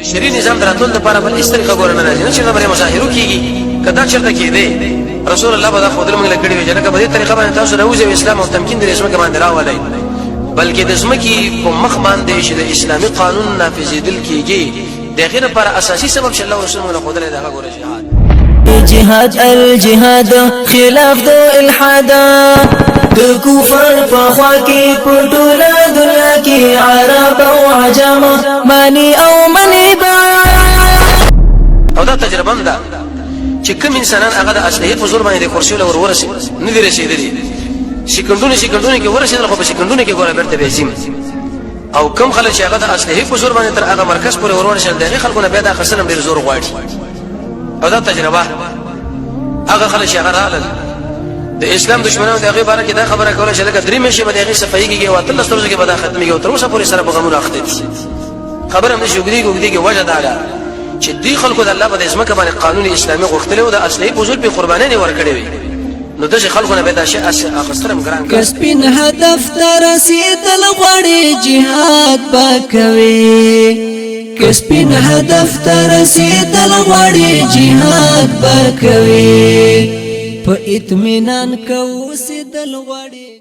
شری نظام دراتول لپاره بل هیڅ طریقه ګور نه راځي، نه چې خبره مظاهرو کیږي. کدا چرته کېده رسول الله به خود موږ لکړي وي چې لکه په دې طریقه باندې تاسو راوځي اسلام او تمکین د رسمه باندې راولای، بلکې د زمکی په مخ باندې چې د اسلامي قانون نافذېدل کیږي دغه لپاره اساسي سبب چې الله رسول موږ خود له دغه ګور جهاد الجهاد خلاف د الحاد د کفر په خوا کې په ټوله دنیا کې عرب او عجم مانی او منی با او دا تجربه ده چې کوم انسانان هغه د اسلحې په زور باندې د کرسي له ورورسي نه دی رسیدلی، سکندونه کې ورسېدل خو په سکندونه کې ګوره برته بهزم، او کوم خلک چې هغه د اسلحې په زور باندې تر هغه مرکز پورې ورورشل دغه خلکونه بیا د خسنم ډیر زور غواړي. او دا تجربه هغه خلک چې هغه راغلل د اسلام دشمنانو دغه باره کې دا خبره کوله چې لکه درې میشه به دغه صفایږي او تل ستورځي کې به دا ختمي او تر اوسه پورې سره په غمونو اخته دي. خبره هم شوګدي کې وجه دا ده چې دوی خلکو د الله په ځمکه باندې قانون اسلامي غوښتل او د اصلي په زور په قرباني نه ورکړي وي، نو دغه خلکونه به دا شي اخسترم ګران کړي. کسبین هدف ته رسیدل غواړي jihad پکوي، کسبین هدف ته رسیدل غواړي jihad پکوي، په اطمینان کو سیدل غواړي.